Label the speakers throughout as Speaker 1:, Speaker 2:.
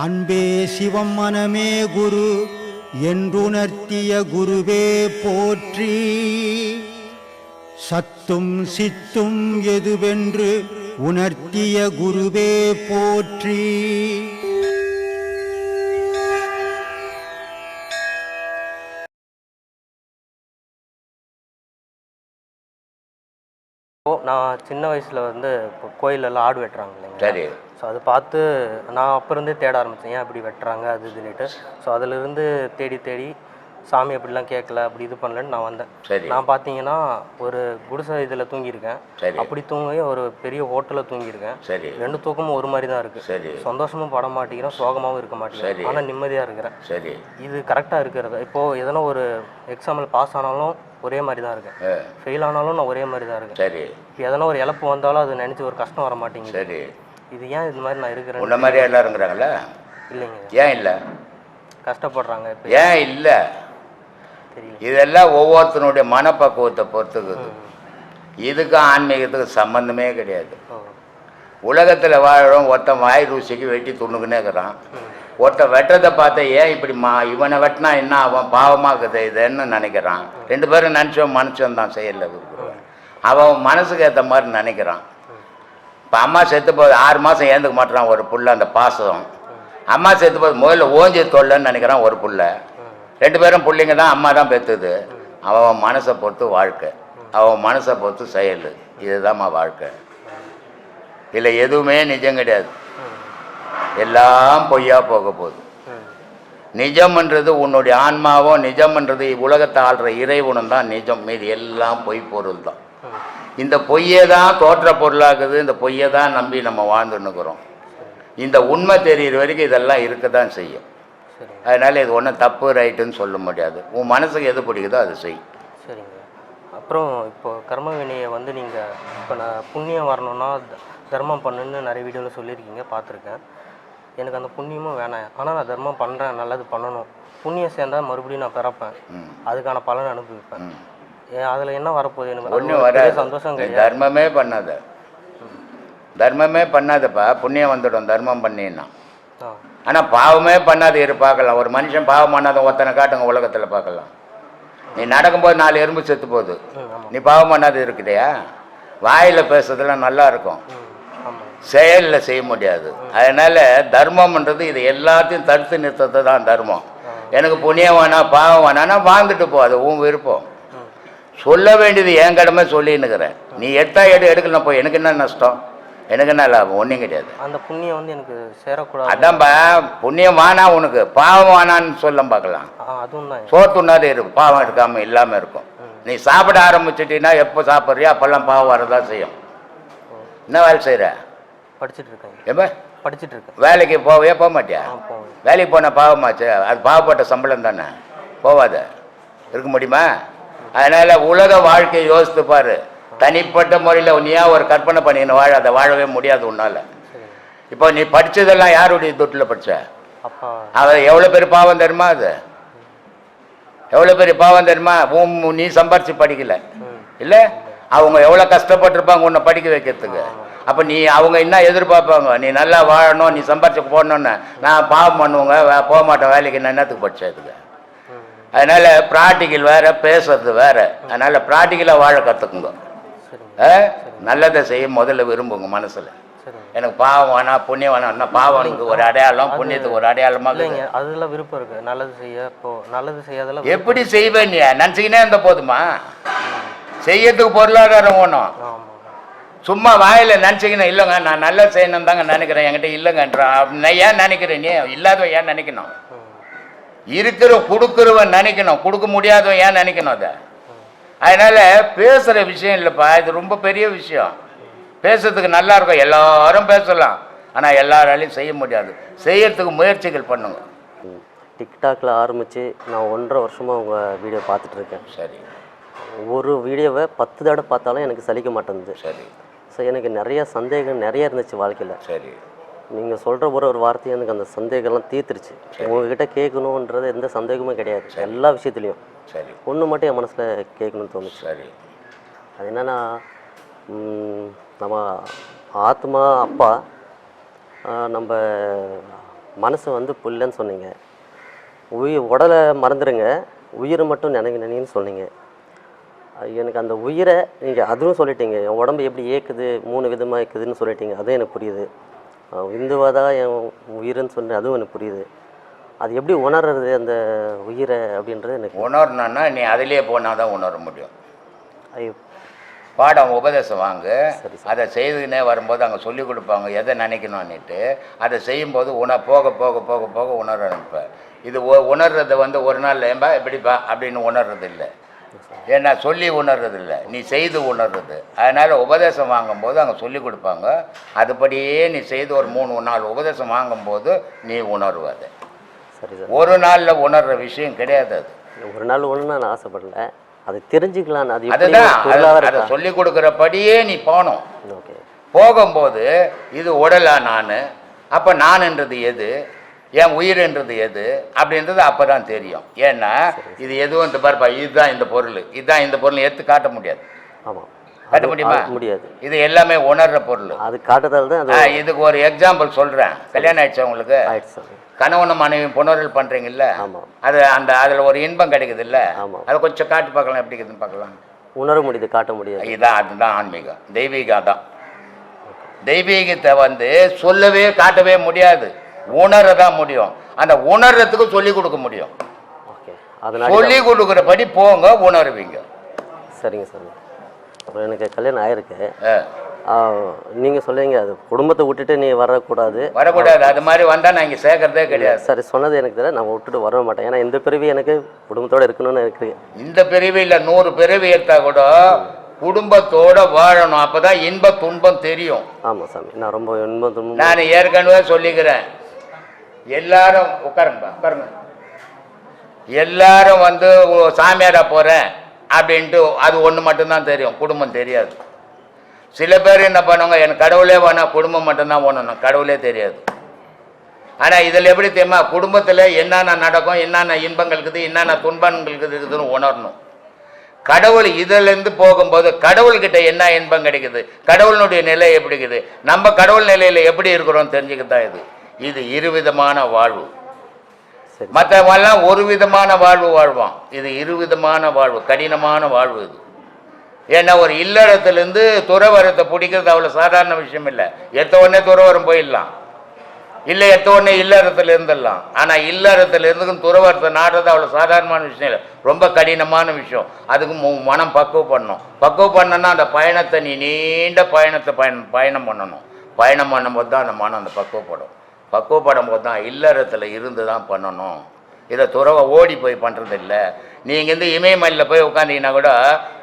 Speaker 1: அன்பே சிவம் மனமே குரு என்றுணர்த்திய குருவே போற்றி. சத்தும் சித்தும் எதுவென்று உணர்த்திய குருவே போற்றி.
Speaker 2: நான் சின்ன வயசில் இப்போ கோயிலெல்லாம் ஆடு வெட்டுறாங்க இல்லைங்க.
Speaker 3: சரி.
Speaker 2: ஸோ அதை பார்த்து நான் அப்போ இருந்தே தேட ஆரம்பித்தேன், ஏன் அப்படி வெட்டுறாங்க அது இதுன்னுட்டு. ஸோ அதிலிருந்து தேடி சாமி அப்படிலாம் கேட்கல, அப்படி இது பண்ணலன்னு நான் வந்தேன். நான் பார்த்தீங்கன்னா ஒரு குடிசை இதில் தூங்கியிருக்கேன். அப்படி தூங்கி ஒரு பெரிய ஹோட்டலில் தூங்கியிருக்கேன். ரெண்டு தூக்கமும் ஒரு மாதிரி தான் இருக்குது. சந்தோஷமும் பட மாட்டேங்கிறேன், சோகமாகவும் இருக்க மாட்டேங்கிறேன், ஆனால் நிம்மதியாக இருக்கிறேன். இது கரெக்டாக இருக்கிறது. இப்போது எதனா ஒரு எக்ஸாம்பிள் பாஸ் ஆனாலும் ஒரே மாதிரி தான் இருக்கேன், ஃபெயில் ஆனாலும் நான் ஒரே மாதிரி தான் இருக்கேன். இப்போ எதனா ஒரு இழப்பு வந்தாலும் அது நினச்சி ஒரு கஷ்டம் வர மாட்டேங்குது. இது ஏன் இது மாதிரி நான் இருக்கிறேன்?
Speaker 3: உன்ன மாதிரி எல்லாம் இருக்கிறாங்களா?
Speaker 2: இல்லைங்க.
Speaker 3: ஏன் இல்லை?
Speaker 2: கஷ்டப்படுறாங்க. இப்போ
Speaker 3: ஏன் இல்லை? இதெல்லாம் ஒவ்வொருத்தனுடைய மனப்பக்குவத்தை பொறுத்துக்குது. இதுக்கும் ஆன்மீகத்துக்கு சம்பந்தமே கிடையாது. உலகத்தில் வாழறோம், ஒருத்தன் வாய் ருசிக்கு வெட்டி துணுக்குன்னே இருக்கிறான். ஒருத்தன் வெட்டுறதை பார்த்த ஏன் இப்படி இவனை வெட்டினா என்ன அவன் பாவமாக்குது இதுன்னு நினைக்கிறான். ரெண்டு பேரும் நினச்சோம் மனுஷன் தான் செயலில் அவன் மனசுக்கு ஏற்ற மாதிரி நினைக்கிறான். இப்போ அம்மா செத்து போது 6 மாதம் ஏந்துக்க மாட்டுறான் ஒரு புள்ள, அந்த பாசம். அம்மா செத்து போது முதல்ல ஓஞ்சி தொல்லன்னு நினைக்கிறான் ஒரு புள்ள. ரெண்டு பேரும் பிள்ளைங்க தான், அம்மா தான் பெற்றுது. அவன் மனசை பொறுத்து வாழ்க்கை, அவன் மனசை பொறுத்து செயல். இதுதான்மா வாழ்க்கை. இதில் எதுவுமே நிஜம் கிடையாது, எல்லாம் பொய்யா போக போகுது. நிஜம்ன்றது உன்னுடைய ஆன்மாவோ, நிஜம்ன்றது உலகத்தை ஆள்ற இறைவனும் தான் நிஜம். மீது எல்லாம் பொய் பொருள் தான். இந்த பொய்யே தான் தோற்ற பொருளாகுது. இந்த பொய்யை தான் நம்பி நம்ம வாழ்ந்துன்னுக்குறோம். இந்த உண்மை தெரிகிற வரைக்கும் இதெல்லாம் இருக்க தான் செய்யும். அதனால் இது ஒன்றும் தப்பு ரைட்டுன்னு சொல்ல முடியாது. உன் மனசுக்கு எது பிடிக்குதோ அது செய்.
Speaker 2: சரிங்க. அப்புறம் இப்போ கர்ம வினையை நீங்கள் இப்போ நான் புண்ணியம் வரணும்னா தர்மம் பண்ணுன்னு நிறைய வீடியோவில் சொல்லியிருக்கீங்க, பார்த்துருக்கேன். எனக்கு அந்த புண்ணியமும் வேணாம், ஆனால் நான் தர்மம் பண்ணுறேன், நல்லது பண்ணணும். புண்ணியம் சேர்ந்தால் மறுபடியும் நான் பிறப்பேன், அதுக்கான பலன் அனுபவிப்பேன். அதில் என்ன வரப்போகுது? எனக்கு
Speaker 3: ஒன்றும் வராது,
Speaker 2: சந்தோஷம்.
Speaker 3: தர்மமே பண்ணாத, தர்மமே பண்ணாதப்பா, புண்ணியம் வந்துடும் தர்மம் பண்ணினா. ஆனால் பாவமே பண்ணாத இரு பார்க்கலாம். ஒரு மனுஷன் பாவம் பண்ணாத ஒருத்தனை காட்டுங்க உலகத்தில் பார்க்கலாம். நீ நடக்கும்போது 4 எறும்பு செத்து போகுது, நீ பாவம் பண்ணாத இருக்குதையா? வாயில் பேசுறதுலாம் நல்லா இருக்கும், செயலில் செய்ய முடியாது. அதனால் தர்மம்ன்றது இது எல்லாத்தையும் தடுத்து நிறுத்தது தான் தர்மம். எனக்கு புண்ணியம் வேணாம் பாவம் வேணான்னா வாழ்ந்துட்டு போ, அது உன் விருப்பம். சொல்ல வேண்டியது என் கடமை சொல்லின்னுக்கிறேன். நீ எடுக்கலாம் போய், எனக்கு என்ன நஷ்டம், எனக்கு என்ன லாபம்? ஒன்றும் கிடையாது.
Speaker 2: அந்த புண்ணியம் எனக்கு சேரக்கூடாது.
Speaker 3: அதான்பா, புண்ணியம் வானா உனக்கு, பாவம் வானான்னு சொல்ல பார்க்கலாம். சோத்துனாது இருக்கு, பாவம் இருக்காமல் இல்லாமல் இருக்கும். நீ சாப்பிட ஆரம்பிச்சிட்டீங்கன்னா எப்போ சாப்பிட்றியோ அப்போல்லாம் பாவம் வரதான் செய்யும். என்ன வேலை செய்கிற?
Speaker 2: படிச்சுட்டு இருக்கேன்.
Speaker 3: எப்போ
Speaker 2: படிச்சுட்டு இருக்கேன்.
Speaker 3: வேலைக்கு போக மாட்டியா? வேலைக்கு போனால் பாவமாச்சு, அது பாவப்பட்ட சம்பளம் தானே, போவாத இருக்க முடியுமா? அதனால் உலக வாழ்க்கையை யோசித்து பாரு. தனிப்பட்ட முறையில் நீயா ஒரு கற்பனை பண்ணின்னு வாழ, அதை வாழவே முடியாது உன்னால். இப்போ நீ படித்ததெல்லாம் யாருடைய தொட்டில் படித்த? அதை எவ்வளோ பெரிய பாவம் தெரியுமா? அது எவ்வளோ பெரிய பாவம் தெரியுமா? நீ சம்பாரிச்சு படிக்கல இல்லை, அவங்க எவ்வளோ கஷ்டப்பட்டுருப்பாங்க உன்னை படிக்க வைக்கிறதுக்கு. அப்போ நீ அவங்க என்ன எதிர்பார்ப்பாங்க? நீ நல்லா வாழணும், நீ சம்பாரிச்சு போடணுன்னு. நான் பாவம் பண்ணுவோங்க, போக மாட்டேன் வேலைக்கு, நான் என்னத்துக்கு படித்ததுக்கு? அதனால் ப்ராக்டிக்கல் வேறு, பேசுறது வேறு. அதனால் ப்ராக்டிக்கலாக வாழ கற்றுக்குங்க. நல்லதை செய்ய முதல்ல விரும்புங்க மனசில். எனக்கு பாவம் வேணாம் புண்ணியம் வேணாம். பாவனுக்கு ஒரு அடையாளம், புண்ணியத்துக்கு ஒரு அடையாளமாக
Speaker 2: அதெல்லாம் விருப்பம் இருக்குது. நல்லது செய்ய, இப்போ நல்லது செய்யாதெல்லாம்
Speaker 3: எப்படி செய்வேன்? நீ நினச்சிக்கினே இருந்த போதுமா? செய்யறதுக்கு பொருளாதாரம் வேணும். சும்மா வாயில் நினச்சிக்கணும், இல்லைங்க நான் நல்லது செய்யணும் தாங்க நினைக்கிறேன், என்கிட்ட இல்லைங்கன்றான். நான் ஏன் நினைக்கிறேன்? நீ இல்லாதவன் ஏன் நினைக்கணும்? இருக்கிற கொடுக்குறவன் நினைக்கணும், கொடுக்க முடியாதவன் ஏன் நினைக்கணும்? அதை அதனால் பேசுகிற விஷயம் இல்லைப்பா, இது ரொம்ப பெரிய விஷயம். பேசுறதுக்கு நல்லா இருக்கும், எல்லாரும் பேசலாம், ஆனால் எல்லாராலையும் செய்ய முடியாது. செய்யறதுக்கு முயற்சிகள் பண்ணுங்க.
Speaker 4: டிக்டாக்ல ஆரம்பித்து நான் 1.5 வருஷமாக உங்கள் வீடியோ பார்த்துட்ருக்கேன்.
Speaker 3: சரி.
Speaker 4: ஒரு வீடியோவை 10 தடவை பார்த்தாலும் எனக்கு சலிக்க மாட்டேங்குது.
Speaker 3: சரி.
Speaker 4: ஸோ எனக்கு நிறைய சந்தேகம் நிறைய இருந்துச்சு வாழ்க்கையில்.
Speaker 3: சரி.
Speaker 4: நீங்கள் சொல்கிற ஒரு வார்த்தையை எனக்கு அந்த சந்தேகம்லாம் தீர்த்துருச்சு. உங்ககிட்ட கேட்கணுன்றது எந்த சந்தேகமும் கிடையாது, எல்லா விஷயத்துலையும்.
Speaker 3: சரி.
Speaker 4: ஒன்று மட்டும் என் மனசில் கேட்கணும்னு தோணுச்சு.
Speaker 3: சரி.
Speaker 4: அது என்னென்னா, நம்ம ஆத்மா அப்பா நம்ம மனசு வந்து புல்லுன்னு சொன்னீங்க. உடலை மறந்துடுங்க, உயிரை மட்டும் நினைங்கன்னு சொன்னீங்க. எனக்கு அந்த உயிரை நீங்கள் அதுவும் சொல்லிட்டீங்க. என் உடம்பு எப்படி ஏக்குது, 3 விதமாக ஏக்குதுன்னு சொல்லிட்டீங்க. அதுவும் எனக்கு புரியுது. இந்துவாக தான் என் உயிர்னு சொன்னேன், அதுவும் எனக்கு புரியுது. அது எப்படி உணர்றது அந்த உயிரை அப்படின்றது எனக்கு
Speaker 3: உணரணுன்னா நீ அதிலே போனால் தான் உணர முடியும்.
Speaker 4: ஐயோ,
Speaker 3: பாடம் உபதேசம் வாங்கு, அதை செய்துன்னே வரும்போது அங்கே சொல்லிக் கொடுப்பாங்க எதை நினைக்கணும்னுட்டு. அதை செய்யும்போது போக போக போக போக உணர அனுப்பேன். இது உணர்றது வந்து ஒரு நாள் ஏன்பா எப்படிப்பா அப்படின்னு உணர்றது இல்லை. ஏன்னா சொல்லி உணர்றது இல்லை, நீ செய்து உணர்றது. அதனால் உபதேசம் வாங்கும்போது அங்கே சொல்லி கொடுப்பாங்க, அதுபடியே நீ செய்து ஒரு 3 நாள் உபதேசம் வாங்கும்போது நீ உணர்வது.
Speaker 4: சரி சார்.
Speaker 3: ஒரு நாளில் உணர்ற விஷயம் கிடையாது. அது
Speaker 4: ஒரு நாள் ஒன்று நான் ஆசைப்படல, அது தெரிஞ்சுக்கலாம்.
Speaker 3: அதுதான் அதை சொல்லி கொடுக்குறபடியே நீ போகணும்.
Speaker 4: ஓகே.
Speaker 3: போகும்போது இது உடலா நான், அப்போ நான்ன்றது எது, என் உயிர்ன்றது எது அப்படின்றது அப்போ தான் தெரியும். ஏன்னா இது எதுவும் இந்த பாருப்பா, இதுதான் இந்த பொருள், இதுதான் இந்த பொருள் எடுத்து காட்ட முடியாது.
Speaker 4: ஆமாம்,
Speaker 3: காட்ட முடியுமா?
Speaker 4: முடியாது.
Speaker 3: இது எல்லாமே உணர்ற பொருள்.
Speaker 4: அது காட்டுறதால தான்.
Speaker 3: இதுக்கு ஒரு எக்ஸாம்பிள் சொல்கிறேன். கல்யாணம் ஆயிடுச்சு உங்களுக்கு, கணவனும் மனைவி புணர்வு பண்ணுறீங்கல்ல, அது அதில் ஒரு இன்பம் கிடைக்குது இல்லை, அதை கொஞ்சம் காட்டி பார்க்கலாம், எப்படி இருக்குதுன்னு பார்க்கலாம்.
Speaker 4: உணர முடியுது, காட்ட முடியாது.
Speaker 3: அதுதான் ஆன்மீகம், தெய்வீகம் தான். தெய்வீகத்தை வந்து சொல்லவே காட்டவே முடியாது, உணரதான் முடியும். அந்த உணர்றதுக்கு சொல்லி கொடுக்க முடியும். சொல்லி கொடுக்குறபடி போங்க, உணர்வீங்க.
Speaker 4: சரிங்க சார். அப்புறம் எனக்கு கல்யாணம் ஆயிருக்கு. நீங்கள் சொல்லுவீங்க அது குடும்பத்தை விட்டுட்டு நீ வரக்கூடாது.
Speaker 3: அது மாதிரி வந்தால் நான் இங்கே சேர்க்கறதே கிடையாது.
Speaker 4: சரி, சொன்னது எனக்கு தெரியல, நான் விட்டுட்டு வர மாட்டேன். ஏன்னா இந்த பிறவி எனக்கு குடும்பத்தோடு இருக்கணும்னு இருக்குது.
Speaker 3: இந்த பிறவி இல்லை, 100 பிறவி எடுத்தா கூட குடும்பத்தோட வாழணும், அப்பதான் இன்ப துன்பம் தெரியும்.
Speaker 4: ஆமாம் சாமி, நான் ரொம்ப இன்பம் துன்பம்
Speaker 3: நான் ஏற்கனவே சொல்லிக்கிறேன். எல்லாரும் உட்காருங்க, எல்லாரும் வந்து சாமியாரா போறேன் அப்படின்ட்டு அது ஒன்று மட்டும்தான் தெரியும், குடும்பம் தெரியாது. சில பேர் என்ன பண்ணுவாங்க, எனக்கு கடவுளே வேணாம், குடும்பம் மட்டும்தான் வேணும், கடவுளே தெரியாது. ஆனால் இதில் எப்படி தெரியுமா, குடும்பத்தில் என்னென்ன நடக்கும், என்னென்ன இன்பங்கள் இருக்குது, என்னென்ன துன்பங்கள் இருக்குதுன்னு உணரணும். கடவுள் இதிலேருந்து போகும்போது கடவுள்கிட்ட என்ன இன்பம் கிடைக்குது, கடவுளுடைய நிலை எப்படி இருக்குது, நம்ம கடவுள் நிலையில் எப்படி இருக்கிறோம் தெரிஞ்சுக்கத்தான் இது 2 விதமான வாழ்வு. மற்றவெல்லாம் ஒரு விதமான வாழ்வு வாழ்வான், இது 2 விதமான வாழ்வு, கடினமான வாழ்வு இது. ஏன்னா ஒரு இல்லறத்துலேருந்து துறவரத்தை பிடிக்கிறது அவ்வளோ சாதாரண விஷயம் இல்லை. எடுத்த உடனே துறவரம் போயிடலாம், இல்லை எடுத்த உடனே இல்லறத்தில் இருந்துடலாம். ஆனால் இல்லறத்தில் இருந்துக்கும் துறவரத்தை நாடுறது அவ்வளோ சாதாரணமான விஷயம் இல்லை, ரொம்ப கடினமான விஷயம். அதுக்கு மனம் பக்குவம் பண்ணணும்னா அந்த பயணத்தை நீ நீண்ட பயணம் பண்ணணும். பயணம் பண்ணும்போது தான் அந்த மனம் அந்த பக்குவப்படும் போது தான் இல்லறத்தில் இருந்து தான் பண்ணணும். இதை துறவை ஓடி போய் பண்ணுறது இல்லை. நீங்கள் இந்த இமயமலையில் போய் உட்காந்தீங்கன்னா கூட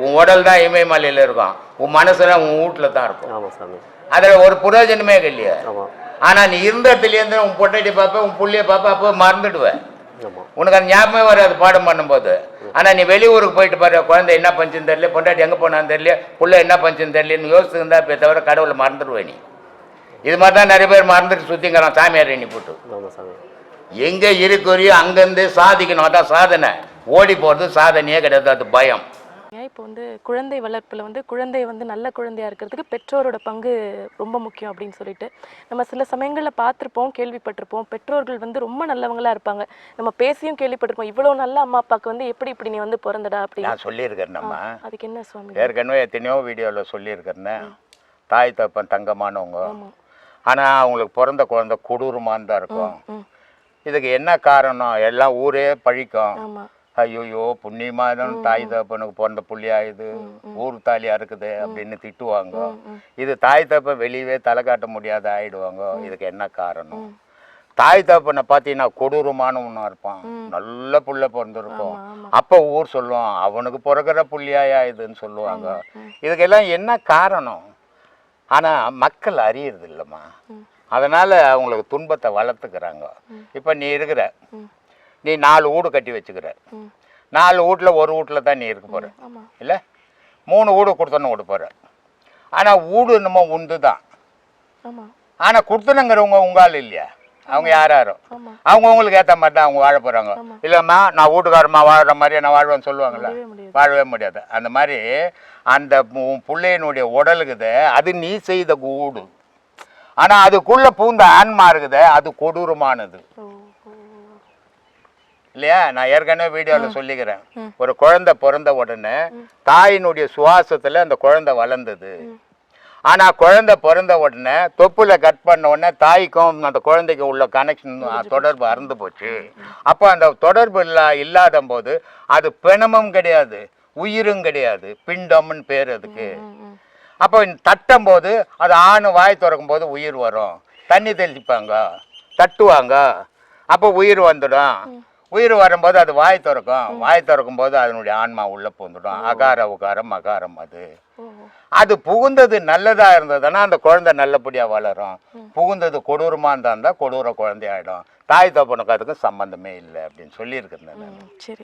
Speaker 3: உன் உடல் தான் இமயமலையில் இருக்கும், உன் மனசுலாம் உன் வீட்டில் தான் இருக்கும். அதில் ஒரு பிரயோஜனமே இல்லையா. ஆனால் நீ இருந்த இடத்துலேருந்து உன் பொண்டாட்டி பார்ப்ப, உன் புள்ளைய பார்ப்ப, அப்போ மறந்துடுவேன், உனக்கு அந்த ஞாபகமே வராது பாடம் பண்ணும்போது. ஆனால் நீ வெளியூருக்கு போயிட்டு பாரு, குழந்தை என்ன பஞ்சுன்னு தெரியல, பொண்டாட்டி எங்கே போனான்னு தெரியல, புள்ள என்ன பஞ்சுன்னு தெரியலன்னு யோசிச்சுருந்தா இப்போ தவிர கடவுளை மறந்துடுவேன் நீ. இது மாதிரி தான் நிறைய பேர் மறந்துட்டு சுற்றிங்கிறான் சாமியார் எண்ணி போட்டு. எங்கே இருக்கிறியோ அங்கேருந்து சாதிக்கணும், அதான் சாதனை. ஓடி போகிறது சாதனையே கிடையாது, அது பயம்.
Speaker 5: இப்போ வந்து குழந்தை வளர்ப்பில் வந்து குழந்தை வந்து நல்ல குழந்தையாக இருக்கிறதுக்கு பெற்றோரோட பங்கு ரொம்ப முக்கியம் அப்படின்னு சொல்லிட்டு நம்ம சில சமயங்களில் பார்த்துருப்போம், கேள்விப்பட்டிருப்போம். பெற்றோர்கள் வந்து ரொம்ப நல்லவங்களாக இருப்பாங்க, நம்ம பேசியும் கேள்விப்பட்டிருப்போம். இவ்வளோ நல்ல அம்மா அப்பாவுக்கு வந்து எப்படி நீ வந்து பிறந்தடா அப்படின்னு
Speaker 3: நான் சொல்லியிருக்கேன். நம்ம
Speaker 5: அதுக்கு என்ன சுவாமி,
Speaker 3: ஏற்கனவே எத்தனையோ வீடியோவில் சொல்லியிருக்கிறேன். தாய் தப்பன் தங்கமானவங்க, ஆனால் அவங்களுக்கு பிறந்த குழந்தை கொடூரமானு தான் இருக்கும். இதுக்கு என்ன காரணம், எல்லாம் ஊரே பழிக்கும். ஐயோயோ புண்ணியமானு தாய் தப்பனுக்கு பிறந்த புள்ளியா இது, ஊர் தாலியா இருக்குது அப்படின்னு திட்டுவாங்க. இது தாய் தப்ப வெளியவே தலை காட்ட முடியாத ஆயிடுவாங்க. இதுக்கு என்ன காரணம், தாய் தப்பனை பார்த்தீங்கன்னா கொடூரமானவனா இருப்பான், நல்ல புள்ள பிறந்திருக்கும். அப்போ ஊர் சொல்லுவான் அவனுக்கு பிறகுற புள்ளியாயா இதுன்னு சொல்லுவாங்க. இதுக்கெல்லாம் என்ன காரணம், ஆனால் மக்கள் அறியறது இல்லைம்மா. அதனால் அவங்களுக்கு துன்பத்தை வளர்த்துக்கிறாங்க. இப்போ நீ இருக்கிற, நீ 4 வீடு கட்டி வச்சுக்கிற, 4 வீட்டில் ஒரு வீட்டில் தான் நீ இருக்க போகிற இல்லை, 3 வீடு கொடுத்தோன்னு விட போகிற. ஆனால் வீடு என்னமோ உண்டு தான், ஆனால் கொடுத்தனுங்கிறவங்க உங்கால் இல்லையா, அவங்க யாரும் அவங்கவுங்களுக்கு ஏற்ற மாதிரி தான் அவங்க வாழ போகிறாங்க. இல்லைம்மா நான் வீட்டுக்காரம்மா வாழ்கிற மாதிரியே நான் வாழ்வேன்னு சொல்லுவாங்கள்ல, வாழவே முடியாது. அந்த மாதிரி அந்த பிள்ளையினுடைய உடலுக்குது அது நீ செய்த வீடு. ஆனா அதுக்குள்ள பூந்த ஆன்மா இருக்குதே அது கொடூரமானது
Speaker 5: ஓ ஓ
Speaker 3: இல்லையா? நான் ஏற்கனவே வீடியோவில் சொல்லிக்கிறேன். ஒரு குழந்தை பிறந்த உடனே தாயினுடைய சுவாசத்துல அந்த குழந்தை வளர்ந்தது. ஆனா குழந்தை பிறந்த உடனே தொப்புல கட் பண்ண உடனே தாய்க்கும் அந்த குழந்தைக்கும் உள்ள கனெக்ஷன் தொடர்பு அறுந்து போச்சு. அப்போ அந்த தொடர்பு இல்லாத போது அது பிணமும் கிடையாது, உயிரும் கிடையாது, பிண்டம்னு பேர் அதுக்கு. அப்போ தட்டும் போது அது ஆணு வாய் திறக்கும் போது உயிர் வரும். தண்ணி தெளிப்பாங்க, தட்டுவாங்க, அப்போ உயிர் வந்துடும். உயிர் வரும்போது அது வாய் திறக்கும். வாய் திறக்கும் போது அதனுடைய ஆன்மா உள்ள பூந்துடும். அகார உகாரம் மகாரம். அது புகுந்தது நல்லதா இருந்ததுன்னா அந்த குழந்தை நல்லபடியா வளரும். புகுந்தது கொடூரமா இருந்தா கொடூர குழந்தையாயிடும். தாய் தப்பனுக்கு அதுக்கும் சம்பந்தமே இல்லை அப்படின்னு சொல்லியிருக்கிறேன்.
Speaker 5: சரி.